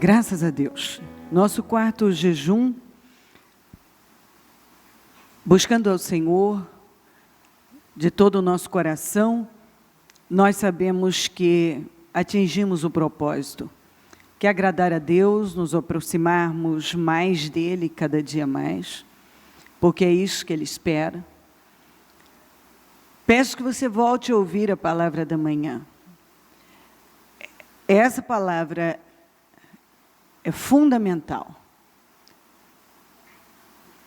Graças a Deus. Nosso quarto jejum, buscando ao Senhor de todo o nosso coração, nós sabemos que atingimos o propósito, que é agradar a Deus, nos aproximarmos mais dEle cada dia mais, porque é isso que Ele espera. Peço que você volte a ouvir a palavra da manhã. Essa palavra é fundamental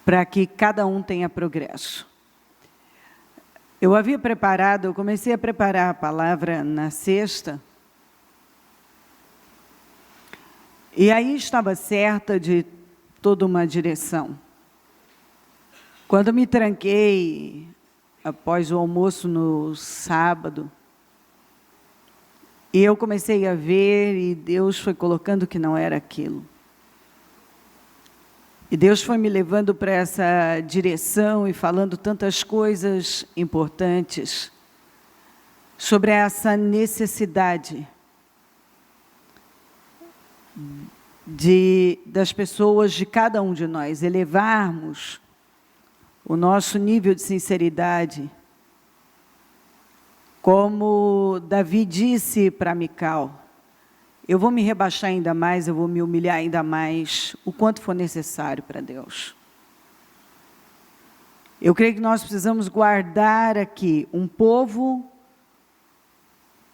para que cada um tenha progresso. Eu comecei a preparar a palavra na sexta, e aí estava certa de toda uma direção. Quando me tranquei, após o almoço no sábado, e eu comecei a ver, e Deus foi colocando que não era aquilo. E Deus foi me levando para essa direção e falando tantas coisas importantes sobre essa necessidade das pessoas, de cada um de nós, elevarmos o nosso nível de sinceridade. Como Davi disse para Mical, eu vou me rebaixar ainda mais, eu vou me humilhar ainda mais, o quanto for necessário para Deus. Eu creio que nós precisamos guardar aqui um povo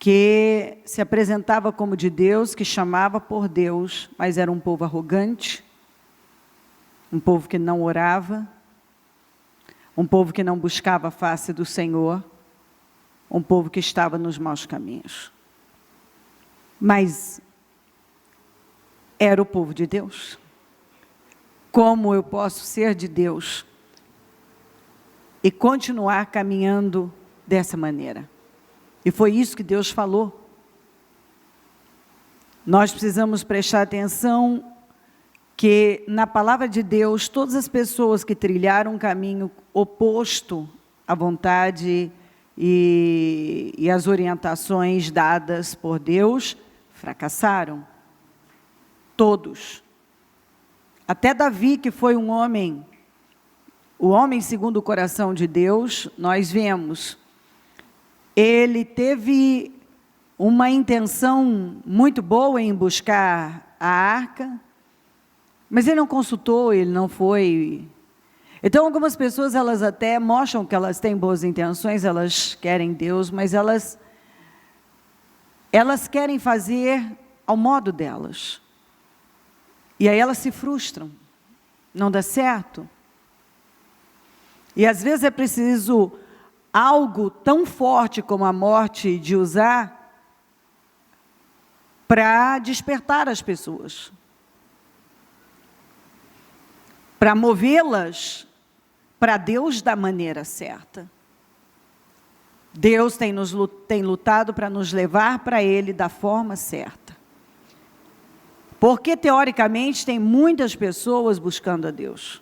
que se apresentava como de Deus, que chamava por Deus, mas era um povo arrogante, um povo que não orava, um povo que não buscava a face do Senhor, um povo que estava nos maus caminhos. Mas era o povo de Deus. Como eu posso ser de Deus e continuar caminhando dessa maneira? E foi isso que Deus falou. Nós precisamos prestar atenção que na palavra de Deus, todas as pessoas que trilharam um caminho oposto à vontade e as orientações dadas por Deus, fracassaram. Todos. Até Davi, que foi um homem, o homem segundo o coração de Deus, nós vemos, ele teve uma intenção muito boa em buscar a arca, mas ele não consultou, ele não foi. Então, algumas pessoas, elas até mostram que elas têm boas intenções, elas querem Deus, mas elas querem fazer ao modo delas. E aí elas se frustram, não dá certo. E às vezes é preciso algo tão forte como a morte de Uzá para despertar as pessoas, para movê-las para Deus da maneira certa. Deus tem lutado para nos levar para Ele da forma certa. Porque, teoricamente, tem muitas pessoas buscando a Deus,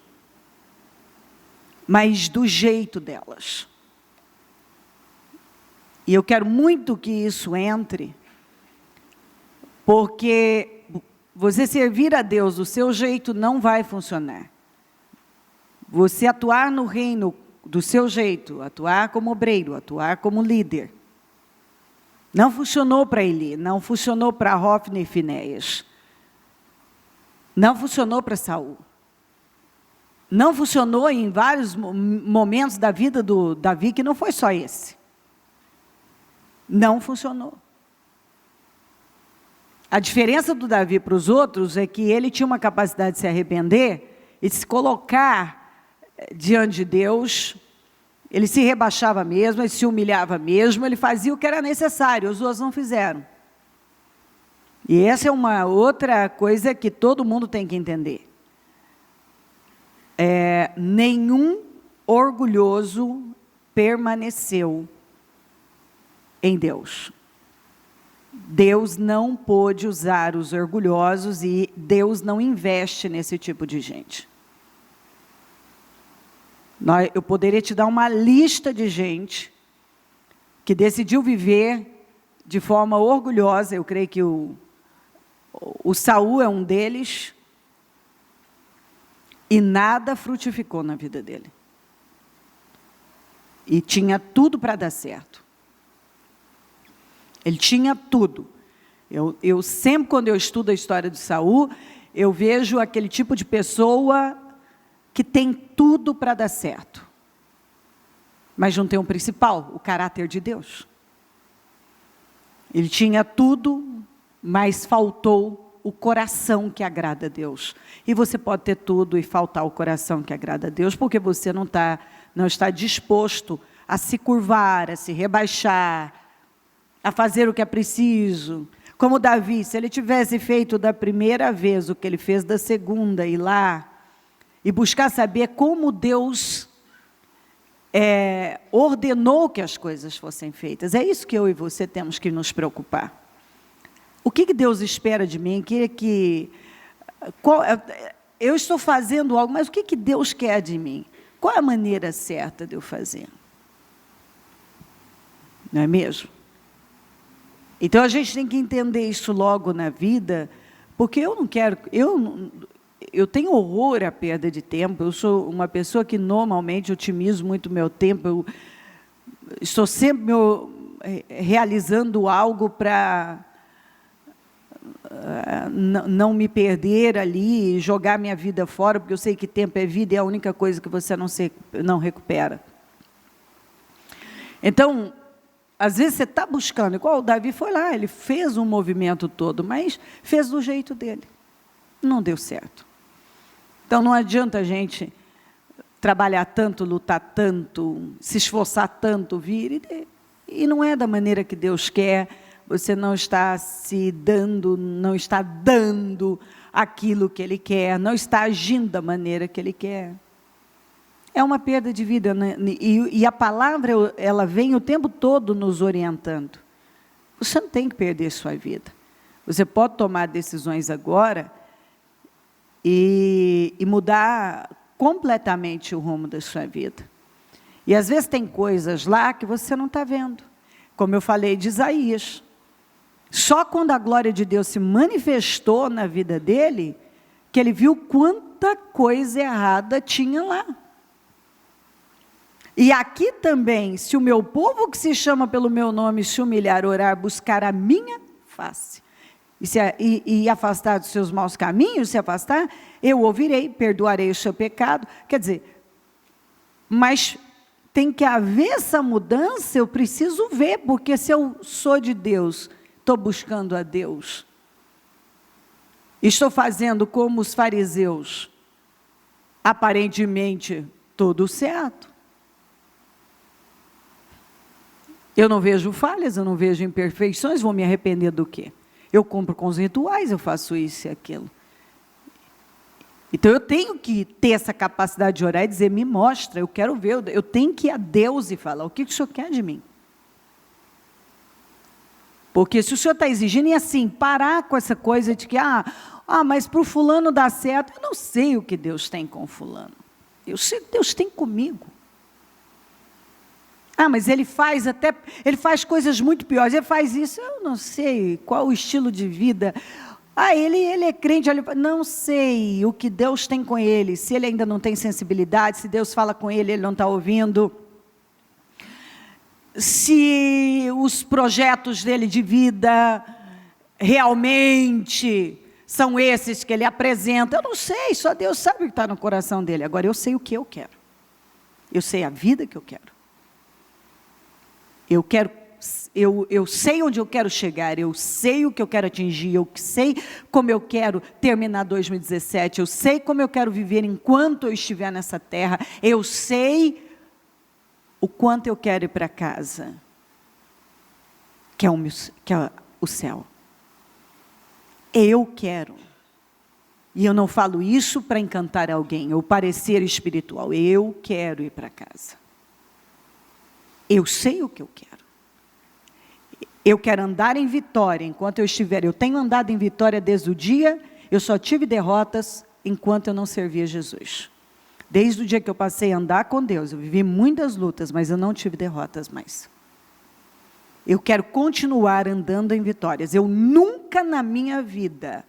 mas do jeito delas. E eu quero muito que isso entre, porque você servir a Deus do seu jeito não vai funcionar. Você atuar no reino do seu jeito, atuar como obreiro, atuar como líder. Não funcionou para Eli, não funcionou para Hofni e Finéias. Não funcionou para Saul. Não funcionou em vários momentos da vida do Davi, que não foi só esse. Não funcionou. A diferença do Davi para os outros é que ele tinha uma capacidade de se arrepender e de se colocar diante de Deus. Ele se rebaixava mesmo, ele se humilhava mesmo, ele fazia o que era necessário, os outros não fizeram. E essa é uma outra coisa que todo mundo tem que entender. Nenhum orgulhoso permaneceu em Deus. Deus não pôde usar os orgulhosos e Deus não investe nesse tipo de gente. Eu poderia te dar uma lista de gente que decidiu viver de forma orgulhosa. Eu creio que o O Saul é um deles, e nada frutificou na vida dele. E tinha tudo para dar certo. Ele tinha tudo. Eu sempre, quando eu estudo a história de Saul, eu vejo aquele tipo de pessoa que tem tudo para dar certo, mas não tem o principal, o caráter de Deus. Ele tinha tudo, mas faltou o coração que agrada a Deus. E você pode ter tudo e faltar o coração que agrada a Deus, porque você não está disposto a se curvar, a se rebaixar, a fazer o que é preciso. Como Davi, se ele tivesse feito da primeira vez o que ele fez da segunda, ir lá e buscar saber como Deus ordenou que as coisas fossem feitas. É isso que eu e você temos que nos preocupar. O que Deus espera de mim? Eu estou fazendo algo, mas o que Deus quer de mim? Qual é a maneira certa de eu fazer? Não é mesmo? Então, a gente tem que entender isso logo na vida, porque eu tenho horror à perda de tempo. Eu sou uma pessoa que normalmente otimizo muito o meu tempo. Eu estou sempre realizando algo para não me perder ali, jogar minha vida fora, porque eu sei que tempo é vida e é a única coisa que você não recupera. Então, às vezes você está buscando, igual o Davi foi lá, ele fez um movimento todo, mas fez do jeito dele. Não deu certo. Então, não adianta a gente trabalhar tanto, lutar tanto, se esforçar tanto, vir, e não é da maneira que Deus quer. Você não está se dando, não está dando aquilo que Ele quer, não está agindo da maneira que Ele quer. É uma perda de vida, né? E a palavra, ela vem o tempo todo nos orientando. Você não tem que perder sua vida. Você pode tomar decisões agora e mudar completamente o rumo da sua vida. E às vezes tem coisas lá que você não está vendo. Como eu falei de Isaías. Só quando a glória de Deus se manifestou na vida dele, que ele viu quanta coisa errada tinha lá. E aqui também, se o meu povo que se chama pelo meu nome se humilhar, orar, buscar a minha face, e afastar dos seus maus caminhos, se afastar, eu ouvirei, perdoarei o seu pecado. Quer dizer, mas tem que haver essa mudança, eu preciso ver, porque se eu sou de Deus, estou buscando a Deus, estou fazendo como os fariseus, aparentemente tudo certo. Eu não vejo falhas, eu não vejo imperfeições, vou me arrepender do quê? Eu cumpro com os rituais, eu faço isso e aquilo. Então, eu tenho que ter essa capacidade de orar e dizer, me mostra, eu quero ver, eu tenho que ir a Deus e falar, o que o Senhor quer de mim? Porque se o Senhor está exigindo, e assim, parar com essa coisa de que, mas para o fulano dar certo, eu não sei o que Deus tem com o fulano. Eu sei o que Deus tem comigo. Mas ele faz coisas muito piores, ele faz isso, eu não sei qual o estilo de vida. Ele é crente, não sei o que Deus tem com ele, se ele ainda não tem sensibilidade, se Deus fala com ele, ele não está ouvindo. Se os projetos dele de vida realmente são esses que ele apresenta, eu não sei, só Deus sabe o que está no coração dele. Agora, eu sei o que eu quero, eu sei a vida que eu quero. Eu sei onde eu quero chegar, eu sei o que eu quero atingir, eu sei como eu quero terminar 2017, eu sei como eu quero viver enquanto eu estiver nessa terra, eu sei o quanto eu quero ir para casa, que é o céu. Eu quero. E eu não falo isso para encantar alguém, ou parecer espiritual, eu quero ir para casa. Eu sei o que eu quero. Eu quero andar em vitória enquanto eu estiver. Eu tenho andado em vitória desde o dia, eu só tive derrotas enquanto eu não servia Jesus. Desde o dia que eu passei a andar com Deus, eu vivi muitas lutas, mas eu não tive derrotas mais. Eu quero continuar andando em vitórias. Eu nunca na minha vida,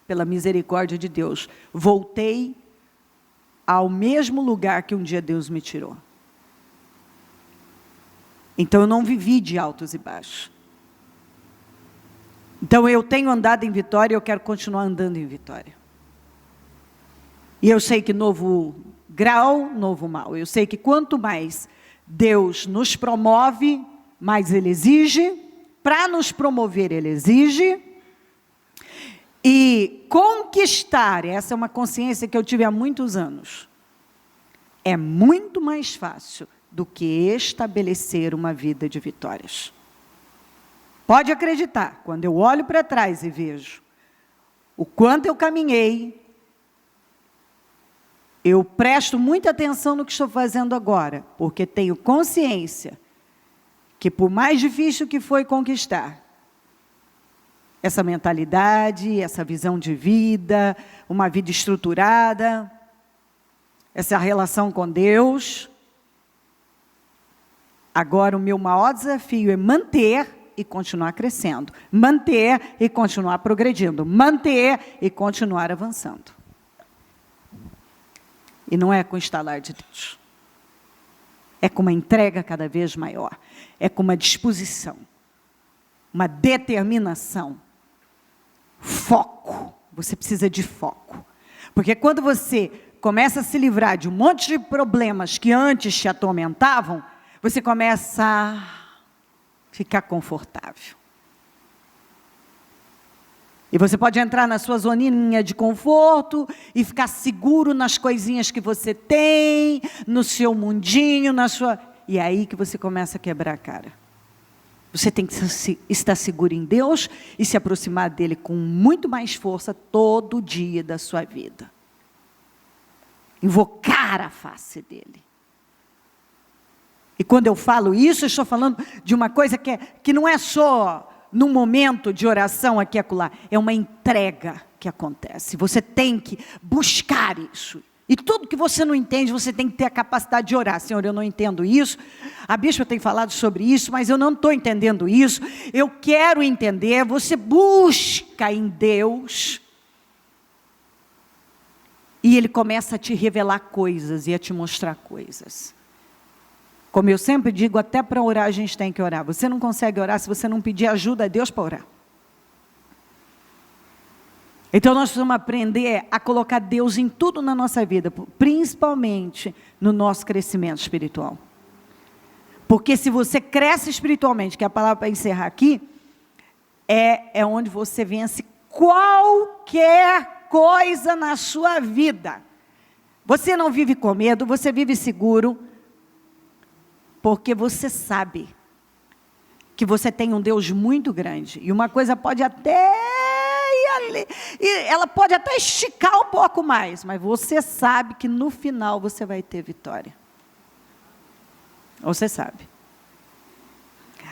pela misericórdia de Deus, voltei ao mesmo lugar que um dia Deus me tirou. Então eu não vivi de altos e baixos. Então eu tenho andado em vitória e eu quero continuar andando em vitória. E eu sei que novo grau, novo mal. Eu sei que quanto mais Deus nos promove, mais Ele exige. Para nos promover, Ele exige. E conquistar, essa é uma consciência que eu tive há muitos anos, é muito mais fácil do que estabelecer uma vida de vitórias. Pode acreditar, quando eu olho para trás e vejo o quanto eu caminhei, eu presto muita atenção no que estou fazendo agora, porque tenho consciência que por mais difícil que foi conquistar, essa mentalidade, essa visão de vida, uma vida estruturada, essa relação com Deus, agora o meu maior desafio é manter e continuar crescendo, manter e continuar progredindo, manter e continuar avançando. E não é com o estalar de Deus. É com uma entrega cada vez maior. É com uma disposição, uma determinação, foco. Você precisa de foco. Porque quando você começa a se livrar de um monte de problemas que antes te atormentavam, você começa a ficar confortável. E você pode entrar na sua zoninha de conforto e ficar seguro nas coisinhas que você tem, no seu mundinho, na sua... E é aí que você começa a quebrar a cara. Você tem que estar seguro em Deus e se aproximar dEle com muito mais força todo dia da sua vida. Invocar a face dEle. E quando eu falo isso, eu estou falando de uma coisa que não é só num momento de oração aqui e acolá, é uma entrega que acontece. Você tem que buscar isso. E tudo que você não entende, você tem que ter a capacidade de orar. Senhor, eu não entendo isso. A bispa tem falado sobre isso, mas eu não estou entendendo isso. Eu quero entender. Você busca em Deus. E Ele começa a te revelar coisas e a te mostrar coisas. Como eu sempre digo, até para orar a gente tem que orar. Você não consegue orar se você não pedir ajuda a Deus para orar. Então nós precisamos aprender a colocar Deus em tudo na nossa vida, principalmente no nosso crescimento espiritual. Porque se você cresce espiritualmente, que é a palavra para encerrar aqui, é onde você vence qualquer coisa na sua vida. Você não vive com medo, você vive seguro, porque você sabe que você tem um Deus muito grande. E uma coisa pode até ela pode até esticar um pouco mais, mas você sabe que no final você vai ter vitória. Você sabe.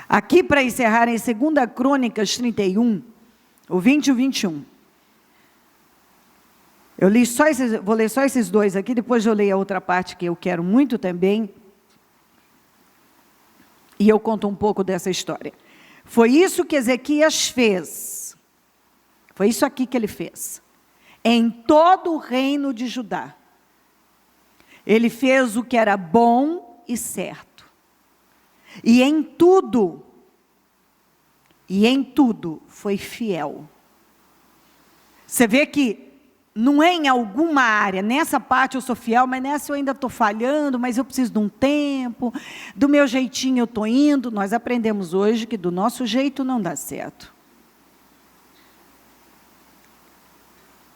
Aqui para encerrar em 2 Crônicas 31, o 20 e o 21. Vou ler só esses dois aqui, depois eu leio a outra parte que eu quero muito também. E eu conto um pouco dessa história. Foi isso que Ezequias fez. Foi isso aqui que ele fez. Em todo o reino de Judá. Ele fez o que era bom e certo. E em tudo foi fiel. Você vê que não é em alguma área, nessa parte eu sou fiel, mas nessa eu ainda estou falhando, mas eu preciso de um tempo, do meu jeitinho eu estou indo. Nós aprendemos hoje que do nosso jeito não dá certo.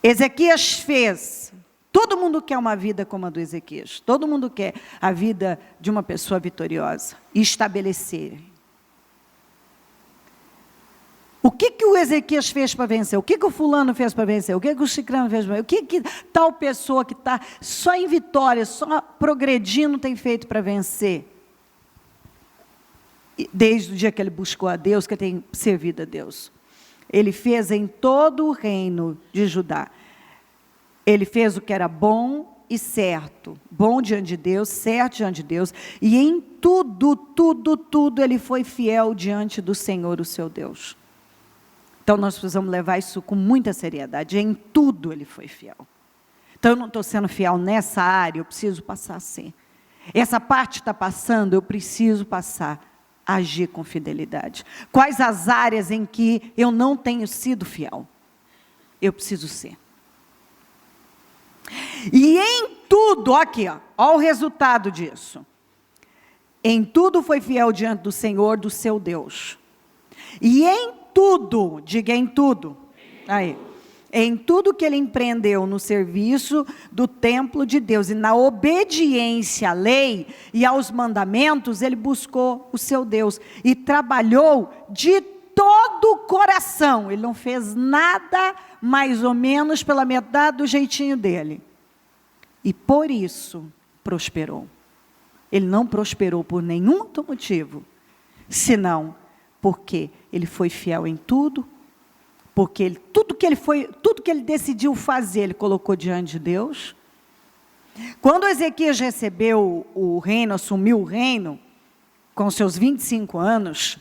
Ezequias fez, todo mundo quer uma vida como a do Ezequias, todo mundo quer a vida de uma pessoa vitoriosa, e estabelecer. O que o Ezequias fez para vencer? O que o fulano fez para vencer? O que o ciclano fez para vencer? O que tal pessoa que está só em vitória, só progredindo tem feito para vencer? Desde o dia que ele buscou a Deus, que ele tem servido a Deus. Ele fez em todo o reino de Judá. Ele fez o que era bom e certo, bom diante de Deus, certo diante de Deus, e em tudo ele foi fiel diante do Senhor, o seu Deus. Então nós precisamos levar isso com muita seriedade, em tudo ele foi fiel. Então eu não estou sendo fiel nessa área, eu preciso passar a ser. Essa parte está passando, eu preciso passar a agir com fidelidade. Quais as áreas em que eu não tenho sido fiel? Eu preciso ser. E em tudo, aqui, ó o resultado disso. Em tudo foi fiel diante do Senhor, do seu Deus. E em tudo, diga em tudo. Aí. Em tudo que ele empreendeu no serviço do templo de Deus e na obediência à lei e aos mandamentos, ele buscou o seu Deus e trabalhou de todo o coração. Ele não fez nada mais ou menos pela metade do jeitinho dele. E por isso prosperou. Ele não prosperou por nenhum outro motivo, senão porque ele foi fiel em tudo. Porque tudo que ele decidiu fazer, ele colocou diante de Deus. Quando Ezequias recebeu o reino, assumiu o reino, com seus 25 anos,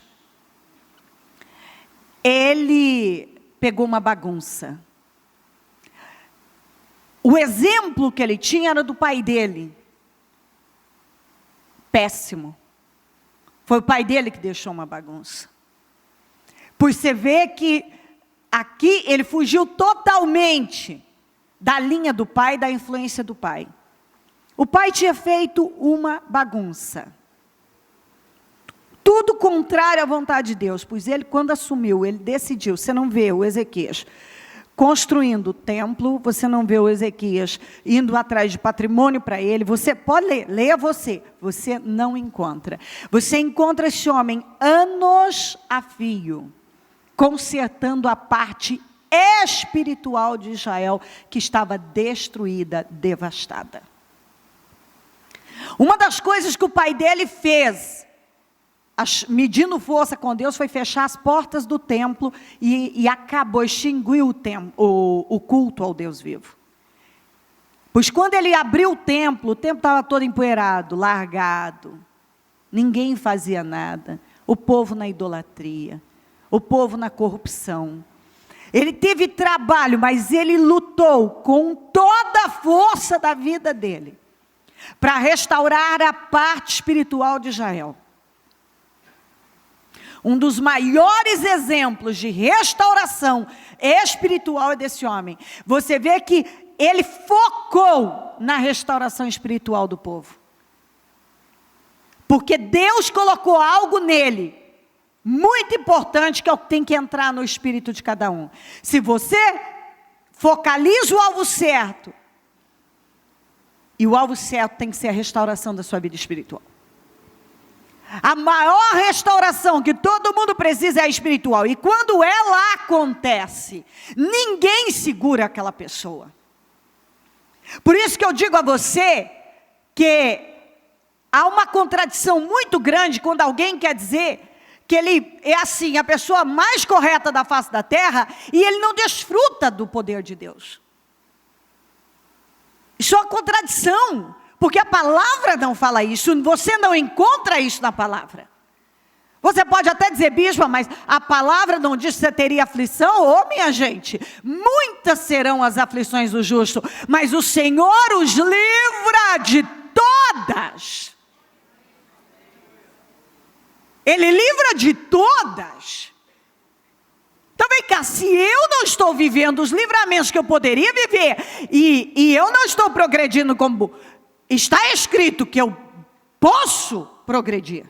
ele pegou uma bagunça. O exemplo que ele tinha era do pai dele. Péssimo. Foi o pai dele que deixou uma bagunça. Pois você vê que aqui ele fugiu totalmente da linha do pai, da influência do pai. O pai tinha feito uma bagunça. Tudo contrário à vontade de Deus. Pois ele, quando assumiu, ele decidiu. Você não vê o Ezequias construindo o templo, você não vê o Ezequias indo atrás de patrimônio para ele. Você pode ler, leia você. Você não encontra. Você encontra esse homem anos a fio, consertando a parte espiritual de Israel, que estava destruída, devastada. Uma das coisas que o pai dele fez, medindo força com Deus, foi fechar as portas do templo e acabou, extinguiu o culto ao Deus vivo. Pois quando ele abriu o templo estava todo empoeirado, largado, ninguém fazia nada, o povo na idolatria, o povo na corrupção. Ele teve trabalho, mas ele lutou com toda a força da vida dele, para restaurar a parte espiritual de Israel. Um dos maiores exemplos de restauração espiritual é desse homem. Você vê que ele focou na restauração espiritual do povo. Porque Deus colocou algo nele, muito importante, que é o que tem que entrar no espírito de cada um. Se você focaliza o alvo certo, e o alvo certo tem que ser a restauração da sua vida espiritual. A maior restauração que todo mundo precisa é a espiritual. E quando ela acontece, ninguém segura aquela pessoa. Por isso que eu digo a você que há uma contradição muito grande quando alguém quer dizer que ele é assim, a pessoa mais correta da face da terra, e ele não desfruta do poder de Deus. Isso é uma contradição. Porque a palavra não fala isso, você não encontra isso na palavra. Você pode até dizer, bispa, mas a palavra não diz que você teria aflição. Ô, minha gente, muitas serão as aflições do justo, mas o Senhor os livra de todas. Ele livra de todas. Então vem cá, se eu não estou vivendo os livramentos que eu poderia viver, e eu não estou progredindo como está escrito que eu posso progredir,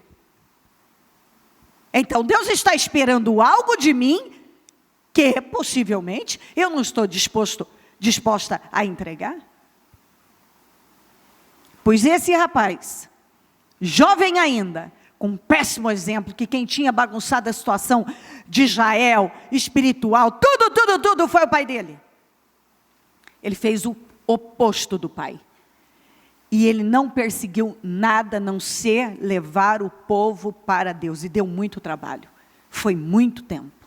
então Deus está esperando algo de mim que possivelmente eu não estou disposta a entregar. Pois esse rapaz, jovem ainda, com um péssimo exemplo, que quem tinha bagunçado a situação de Israel, espiritual, tudo foi o pai dele. Ele fez o oposto do pai. E ele não perseguiu nada, a não ser levar o povo para Deus. E deu muito trabalho. Foi muito tempo.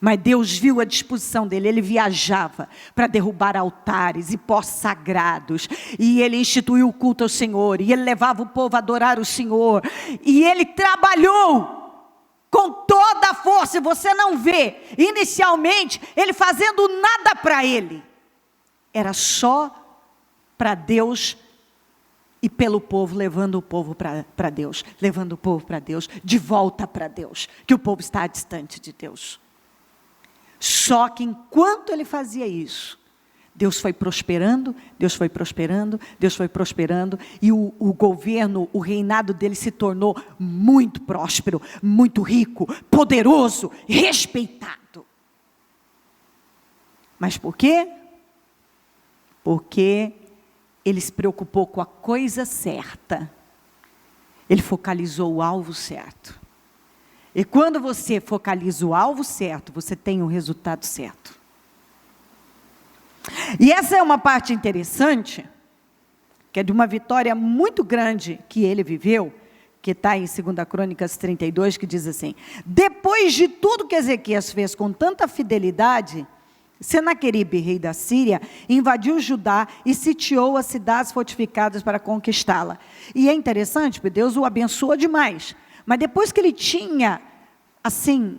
Mas Deus viu a disposição dele, ele viajava para derrubar altares e postes sagrados, e ele instituiu o culto ao Senhor, e ele levava o povo a adorar o Senhor, e ele trabalhou com toda a força. E você não vê, inicialmente, ele fazendo nada para ele, era só para Deus e pelo povo, levando o povo para Deus, levando o povo para Deus, de volta para Deus, que o povo está distante de Deus. Só que enquanto ele fazia isso, Deus foi prosperando, Deus foi prosperando, Deus foi prosperando, e o governo, o reinado dele se tornou muito próspero, muito rico, poderoso, respeitado. Mas por quê? Porque ele se preocupou com a coisa certa, ele focalizou o alvo certo. E quando você focaliza o alvo certo, você tem o resultado certo. E essa é uma parte interessante, que é de uma vitória muito grande que ele viveu, que está em 2 Crônicas 32, que diz assim: depois de tudo que Ezequias fez com tanta fidelidade, Senaqueribe, rei da Síria, invadiu Judá e sitiou as cidades fortificadas para conquistá-la. E é interessante, porque Deus o abençoou demais. Mas depois que ele tinha, assim,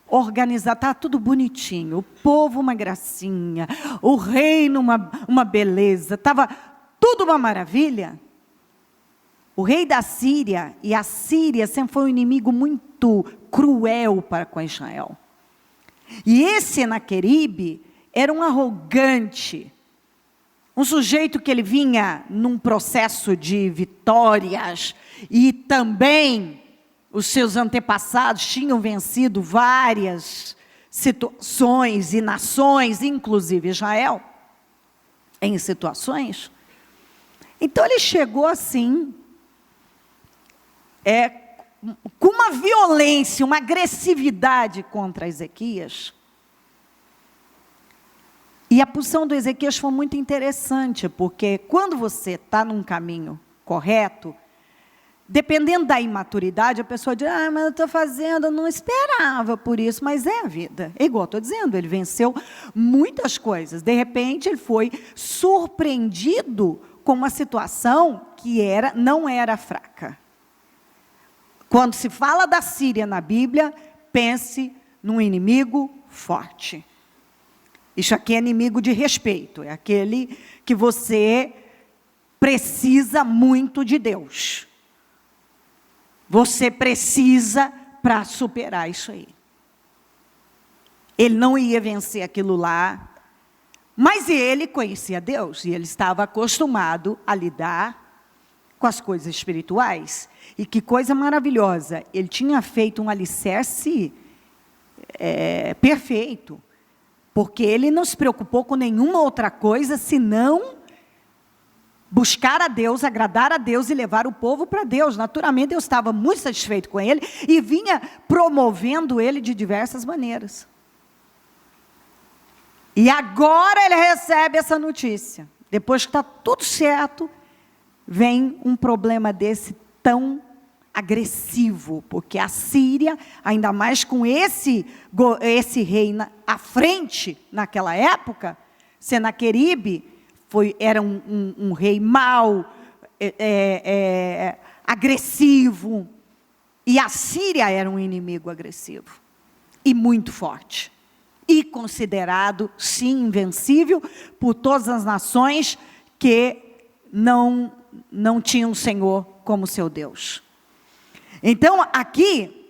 organizado, estava tudo bonitinho, o povo uma gracinha, o reino uma beleza, estava tudo uma maravilha. O rei da Síria, e a Síria sempre foi um inimigo muito cruel para com Israel. E esse Senaqueribe era um arrogante, um sujeito que ele vinha num processo de vitórias, e também os seus antepassados tinham vencido várias situações e nações, inclusive Israel, em situações. Então ele chegou assim, com uma violência, uma agressividade contra Ezequias. E a posição do Ezequias foi muito interessante, porque quando você está num caminho correto, dependendo da imaturidade, a pessoa diz: mas eu estou fazendo, eu não esperava por isso, mas é a vida. É igual eu estou dizendo, ele venceu muitas coisas. De repente, ele foi surpreendido com uma situação que não era fraca. Quando se fala da Síria na Bíblia, pense num inimigo forte. Isso aqui é inimigo de respeito, é aquele que você precisa muito de Deus. Você precisa para superar isso aí. Ele não ia vencer aquilo lá, mas ele conhecia Deus, e ele estava acostumado a lidar com as coisas espirituais. E que coisa maravilhosa, ele tinha feito um alicerce perfeito, porque ele não se preocupou com nenhuma outra coisa, senão buscar a Deus, agradar a Deus e levar o povo para Deus. Naturalmente, Deus estava muito satisfeito com ele e vinha promovendo ele de diversas maneiras. E agora ele recebe essa notícia. Depois que está tudo certo, vem um problema desse tão agressivo, porque a Síria, ainda mais com esse rei à frente, naquela época, Senaqueribe, era um rei mau, agressivo, e a Síria era um inimigo agressivo, e muito forte, e considerado, sim, invencível, por todas as nações que não tinham o Senhor como seu Deus. Então, aqui,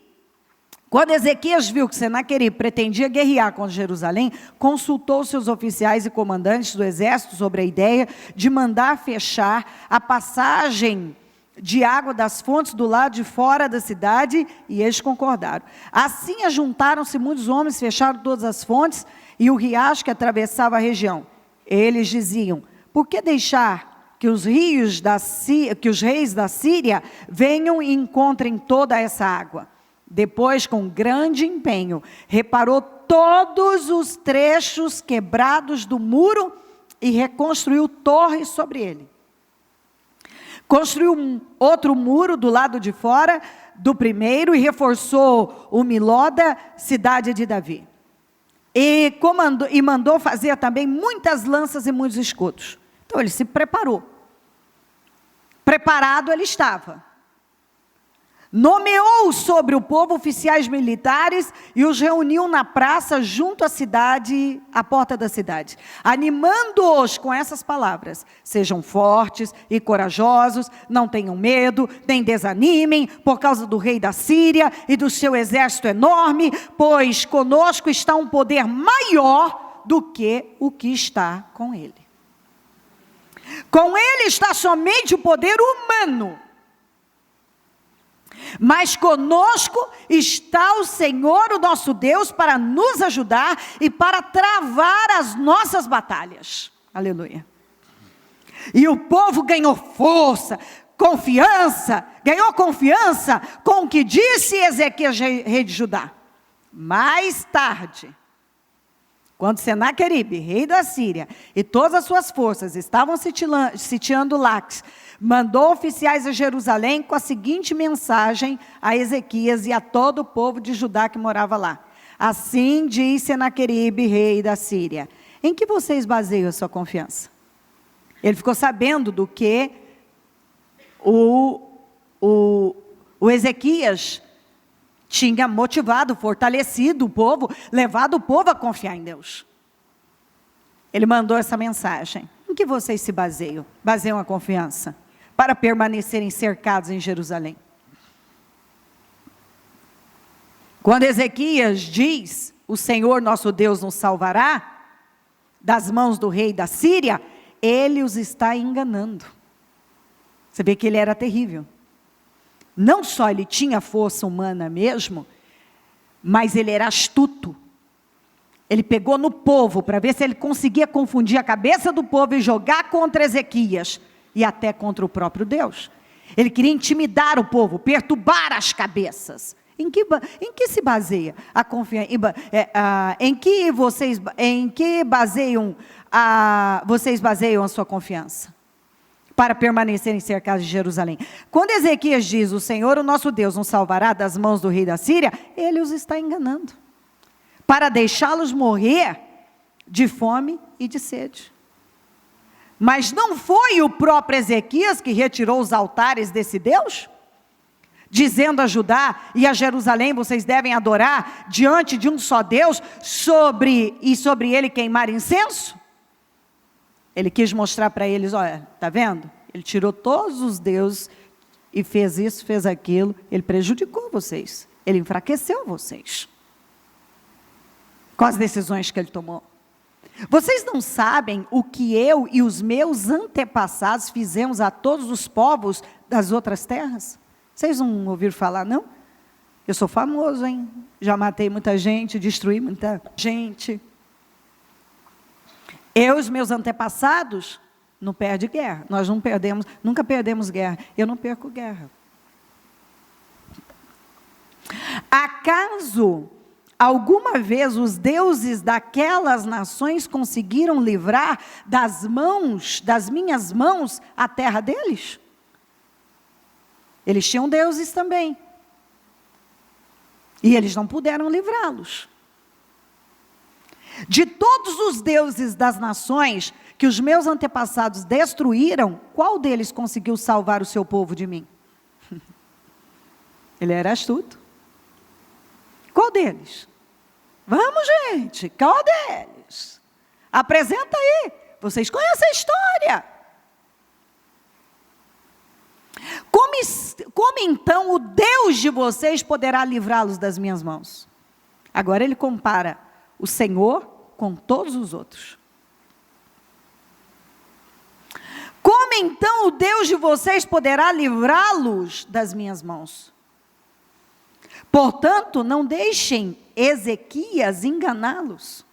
quando Ezequias viu que Senaqueribe pretendia guerrear contra Jerusalém, consultou seus oficiais e comandantes do exército sobre a ideia de mandar fechar a passagem de água das fontes do lado de fora da cidade, e eles concordaram. Assim, ajuntaram-se muitos homens, fecharam todas as fontes e o riacho que atravessava a região. Eles diziam: por que deixar que os reis da Síria venham e encontrem toda essa água? Depois, com grande empenho, reparou todos os trechos quebrados do muro e reconstruiu torres sobre ele. Construiu outro muro do lado de fora do primeiro e reforçou o Miló, cidade de Davi. e mandou fazer também muitas lanças e muitos escudos. Então ele se preparou. Preparado ele estava. Nomeou sobre o povo oficiais militares e os reuniu na praça junto à cidade, à porta da cidade, animando-os com essas palavras: sejam fortes e corajosos, não tenham medo, nem desanimem por causa do rei da Síria e do seu exército enorme, pois conosco está um poder maior do que o que está com ele. Com ele está somente o poder humano, mas conosco está o Senhor, o nosso Deus, para nos ajudar e para travar as nossas batalhas. Aleluia. E o povo ganhou força, ganhou confiança com o que disse Ezequias, rei de Judá. Mais tarde, quando Senaqueribe, rei da Síria, e todas as suas forças estavam sitiando Laques, mandou oficiais a Jerusalém com a seguinte mensagem a Ezequias e a todo o povo de Judá que morava lá: assim diz Senaqueribe, rei da Síria, em que vocês baseiam a sua confiança? Ele ficou sabendo do que o Ezequias tinha motivado, fortalecido o povo, levado o povo a confiar em Deus. Ele mandou essa mensagem: em que vocês se baseiam? Baseiam a confiança para permanecerem cercados em Jerusalém. Quando Ezequias diz: o Senhor nosso Deus nos salvará das mãos do rei da Síria, ele os está enganando. Você vê que ele era terrível. Não só ele tinha força humana mesmo, mas ele era astuto. Ele pegou no povo para ver se ele conseguia confundir a cabeça do povo e jogar contra Ezequias e até contra o próprio Deus. Ele queria intimidar o povo, perturbar as cabeças. Em que se baseia a confiança? Vocês baseiam a sua confiança para permanecerem cercados de Jerusalém? Quando Ezequias diz: o Senhor, o nosso Deus, nos salvará das mãos do rei da Síria, ele os está enganando, para deixá-los morrer de fome e de sede. Mas não foi o próprio Ezequias que retirou os altares desse Deus? Dizendo a Judá e a Jerusalém: vocês devem adorar diante de um só Deus, e sobre ele queimar incenso? Ele quis mostrar para eles: olha, está vendo? Ele tirou todos os deuses e fez isso, fez aquilo. Ele prejudicou vocês, ele enfraqueceu vocês com as decisões que ele tomou. Vocês não sabem o que eu e os meus antepassados fizemos a todos os povos das outras terras? Vocês não ouviram falar, não? Eu sou famoso, hein? Já matei muita gente, destruí muita gente. Eu e os meus antepassados não perdem guerra. Nós não perdemos, nunca perdemos guerra. Eu não perco guerra. Acaso alguma vez os deuses daquelas nações conseguiram livrar das minhas mãos, a terra deles? Eles tinham deuses também. E eles não puderam livrá-los. De todos os deuses das nações que os meus antepassados destruíram, qual deles conseguiu salvar o seu povo de mim? Ele era astuto. Qual deles? Vamos, gente, qual deles? Apresenta aí. Vocês conhecem a história. Como então o Deus de vocês poderá livrá-los das minhas mãos? Agora ele compara o Senhor com todos os outros. Como então o Deus de vocês poderá livrá-los das minhas mãos? Portanto, não deixem Ezequias enganá-los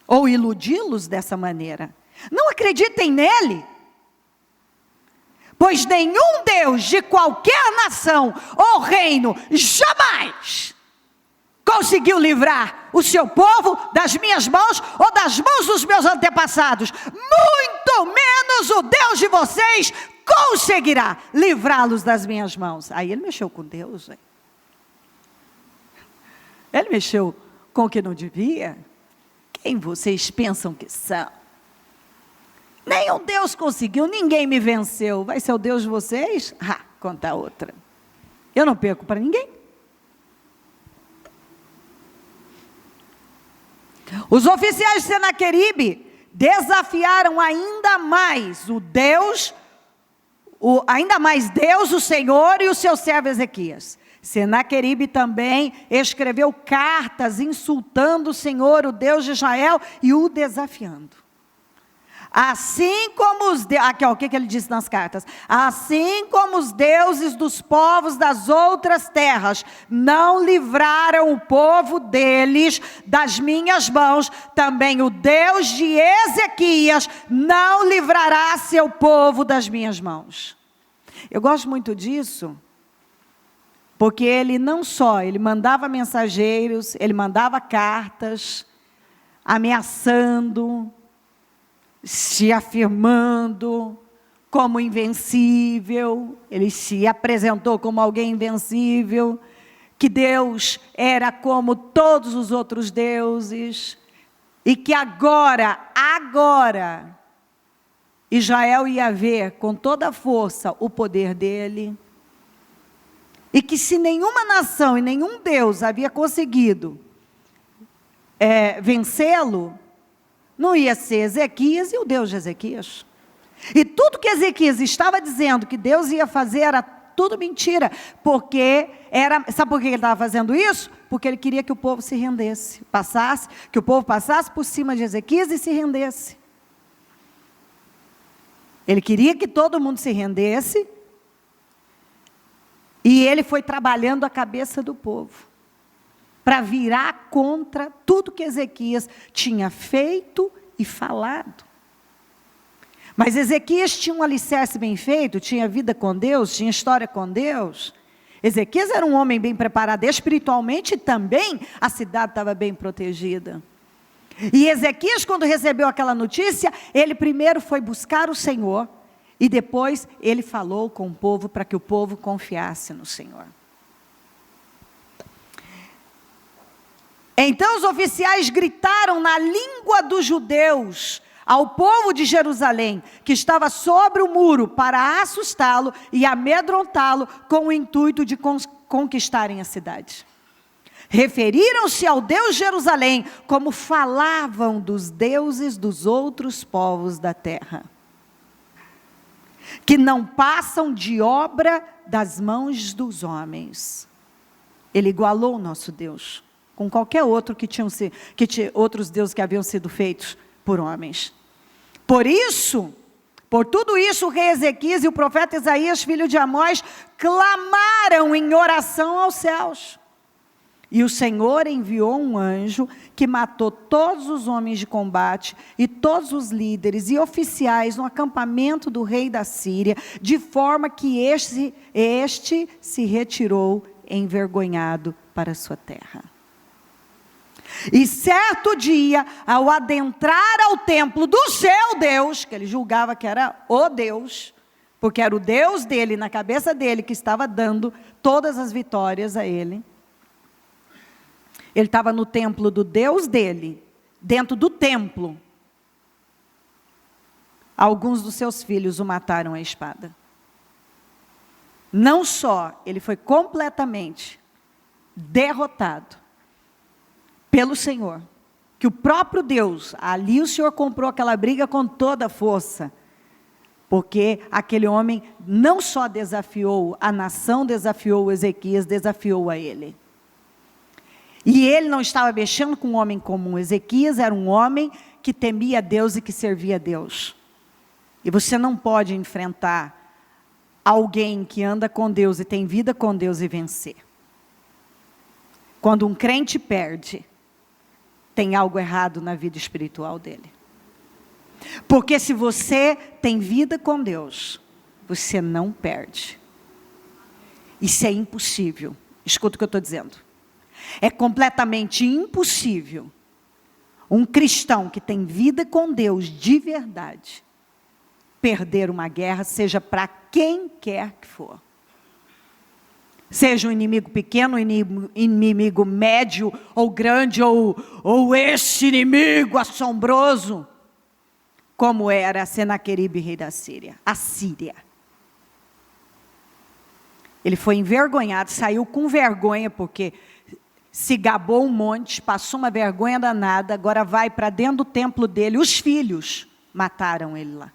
ou iludi-los dessa maneira. Não acreditem nele, pois nenhum Deus de qualquer nação ou reino jamais conseguiu livrar o seu povo das minhas mãos ou das mãos dos meus antepassados. Muito menos o Deus de vocês conseguirá livrá-los das minhas mãos. Aí ele mexeu com Deus, hein? Ele mexeu com o que não devia. Quem vocês pensam que são? Nenhum Deus conseguiu, ninguém me venceu. Vai ser o Deus de vocês? Conta outra. Eu não perco para ninguém. Os oficiais de Senaqueribe desafiaram ainda mais Deus, o Senhor e o seu servo Ezequias. Senaqueribe também escreveu cartas insultando o Senhor, o Deus de Israel, e o desafiando. Assim como aqui, o que ele disse nas cartas? Assim como os deuses dos povos das outras terras não livraram o povo deles das minhas mãos, também o Deus de Ezequias não livrará seu povo das minhas mãos. Eu gosto muito disso, porque ele ele mandava mensageiros, ele mandava cartas, ameaçando, se afirmando como invencível. Ele se apresentou como alguém invencível, que Deus era como todos os outros deuses, e que agora, Israel ia ver com toda a força o poder dele, e que se nenhuma nação e nenhum Deus havia conseguido vencê-lo, não ia ser Ezequias e o Deus de Ezequias. E tudo que Ezequias estava dizendo que Deus ia fazer era tudo mentira. Sabe por que ele estava fazendo isso? Porque ele queria que o povo se rendesse, que o povo passasse por cima de Ezequias e se rendesse. Ele queria que todo mundo se rendesse, e ele foi trabalhando a cabeça do povo para virar contra tudo que Ezequias tinha feito e falado. Mas Ezequias tinha um alicerce bem feito, tinha vida com Deus, tinha história com Deus. Ezequias era um homem bem preparado espiritualmente, e também a cidade estava bem protegida. E Ezequias, quando recebeu aquela notícia, ele primeiro foi buscar o Senhor, e depois ele falou com o povo para que o povo confiasse no Senhor. Então os oficiais gritaram na língua dos judeus ao povo de Jerusalém, que estava sobre o muro, para assustá-lo e amedrontá-lo com o intuito de conquistarem a cidade. Referiram-se ao Deus de Jerusalém como falavam dos deuses dos outros povos da terra, que não passam de obra das mãos dos homens. Ele igualou o nosso Deus com qualquer outro outros deuses que haviam sido feitos por homens. Por tudo isso, o rei Ezequias e o profeta Isaías, filho de Amós, clamaram em oração aos céus. E o Senhor enviou um anjo que matou todos os homens de combate e todos os líderes e oficiais no acampamento do rei da Síria, de forma que este se retirou envergonhado para sua terra. E certo dia, ao adentrar ao templo do seu Deus, que ele julgava que era o Deus, porque era o Deus dele, na cabeça dele, que estava dando todas as vitórias a ele. Ele estava no templo do Deus dele, dentro do templo. Alguns dos seus filhos o mataram à espada. Não só ele foi completamente derrotado pelo Senhor, que o próprio Deus, ali o Senhor comprou aquela briga com toda a força, porque aquele homem não só desafiou a nação, desafiou Ezequias, desafiou a ele. E ele não estava mexendo com um homem comum. Ezequias era um homem que temia Deus e que servia a Deus. E você não pode enfrentar alguém que anda com Deus e tem vida com Deus e vencer. Quando um crente perde, tem algo errado na vida espiritual dele. Porque se você tem vida com Deus, você não perde. Isso é impossível. Escuta o que eu estou dizendo. É completamente impossível um cristão que tem vida com Deus de verdade perder uma guerra, seja para quem quer que for. Seja um inimigo pequeno, um inimigo médio ou grande, ou este inimigo assombroso, como era Senaqueribe, rei da Síria, a Síria. Ele foi envergonhado, saiu com vergonha, porque se gabou um monte, passou uma vergonha danada, agora vai para dentro do templo dele. Os filhos mataram ele lá.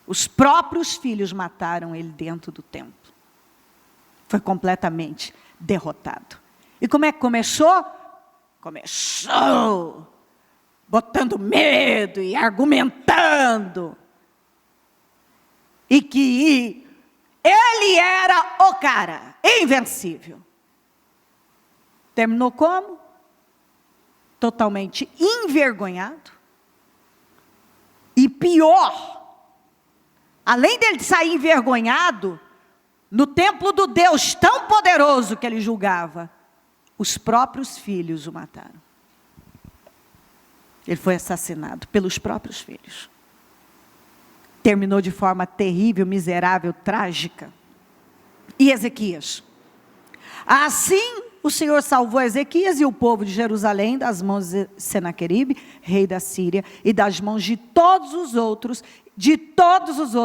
Os próprios filhos mataram ele dentro do templo. Foi completamente derrotado. E como é que começou? Começou botando medo e argumentando. E que ele era o cara, invencível. Terminou como? Totalmente envergonhado. E pior, além dele sair envergonhado, no templo do Deus tão poderoso que ele julgava, os próprios filhos o mataram. Ele foi assassinado pelos próprios filhos. Terminou de forma terrível, miserável, trágica. E Ezequias? Assim, o Senhor salvou Ezequias e o povo de Jerusalém das mãos de Senaqueribe, rei da Síria, e das mãos de todos os outros,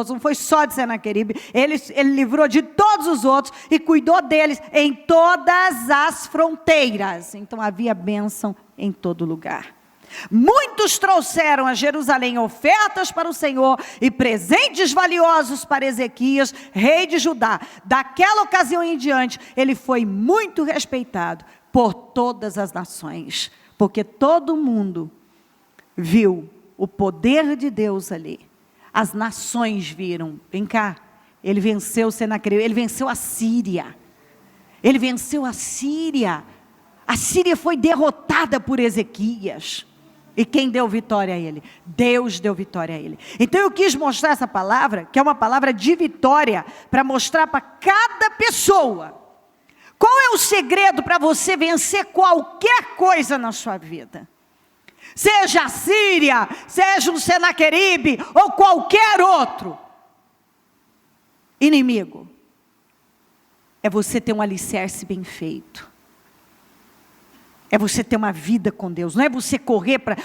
não foi só de Senaqueribe, ele livrou de todos os outros e cuidou deles em todas as fronteiras. Então havia bênção em todo lugar. Muitos trouxeram a Jerusalém ofertas para o Senhor e presentes valiosos para Ezequias, rei de Judá. Daquela ocasião em diante, ele foi muito respeitado por todas as nações, porque todo mundo viu o poder de Deus ali. As nações viram. Vem cá, ele venceu Senaqueribe, ele venceu a Síria. Ele venceu a Síria. A Síria foi derrotada por Ezequias. E quem deu vitória a ele? Deus deu vitória a ele. Então eu quis mostrar essa palavra, que é uma palavra de vitória, para mostrar para cada pessoa. Qual é o segredo para você vencer qualquer coisa na sua vida? Seja a Síria, seja um Senaqueribe, ou qualquer outro inimigo. É você ter um alicerce bem feito. É você ter uma vida com Deus, não é você correr para...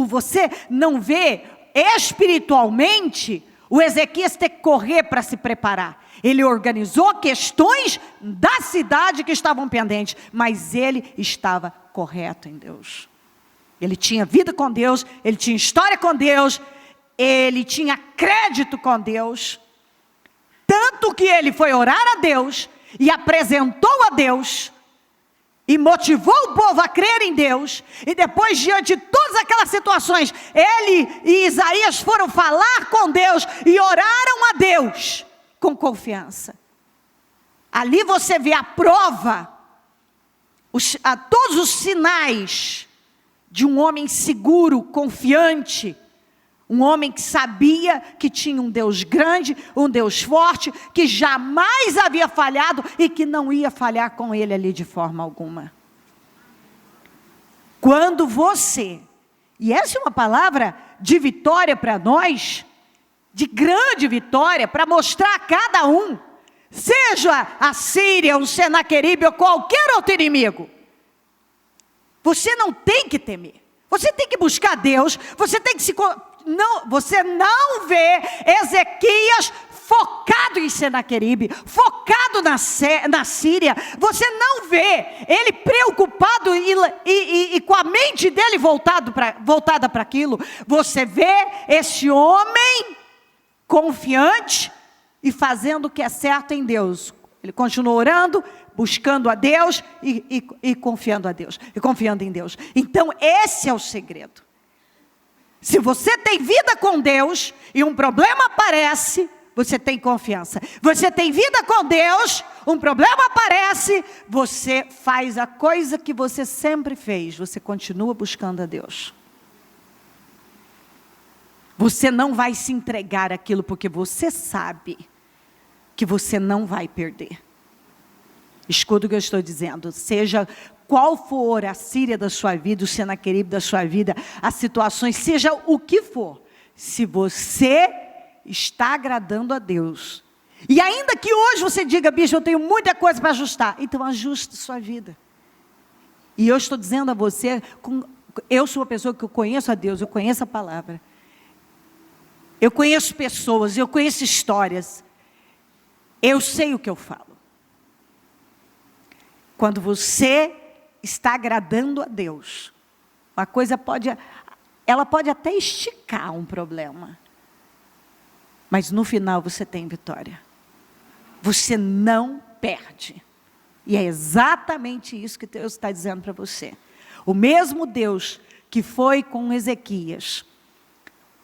Você não vê espiritualmente o Ezequias ter que correr para se preparar. Ele organizou questões da cidade que estavam pendentes, mas ele estava correto em Deus. Ele tinha vida com Deus, ele tinha história com Deus, ele tinha crédito com Deus. Tanto que ele foi orar a Deus e apresentou a Deus... E motivou o povo a crer em Deus. E depois, diante de todas aquelas situações, ele e Isaías foram falar com Deus e oraram a Deus com confiança. Ali você vê a prova, todos os sinais de um homem seguro, confiante. Um homem que sabia que tinha um Deus grande, um Deus forte, que jamais havia falhado e que não ia falhar com ele ali de forma alguma. Quando você, e essa é uma palavra de vitória para nós, de grande vitória, para mostrar a cada um, seja a Síria, o Senaqueribe ou qualquer outro inimigo, você não tem que temer, você tem que buscar Deus, você tem que você não vê Ezequias focado em Senaqueribe, focado na Síria. Você não vê ele preocupado e com a mente dele voltada para aquilo. Você vê esse homem confiante e fazendo o que é certo em Deus. Ele continua orando, buscando a Deus e confiando a Deus, e confiando em Deus. Então esse é o segredo. Se você tem vida com Deus e um problema aparece, você tem confiança. Você tem vida com Deus, um problema aparece, você faz a coisa que você sempre fez. Você continua buscando a Deus. Você não vai se entregar àquilo porque você sabe que você não vai perder. Escuta o que eu estou dizendo. Seja qual for a Síria da sua vida, o Senaqueribe da sua vida, as situações, seja o que for, se você está agradando a Deus E ainda que hoje você diga, bicho, eu tenho muita coisa para ajustar. Então ajuste sua vida. E eu estou dizendo a você, eu sou uma pessoa que eu conheço a Deus, eu conheço a palavra. Eu conheço pessoas, eu conheço histórias. Eu sei o que eu falo. Quando você está agradando a Deus, uma coisa ela pode até esticar um problema. Mas no final você tem vitória. Você não perde. E é exatamente isso que Deus está dizendo para você. O mesmo Deus que foi com Ezequias,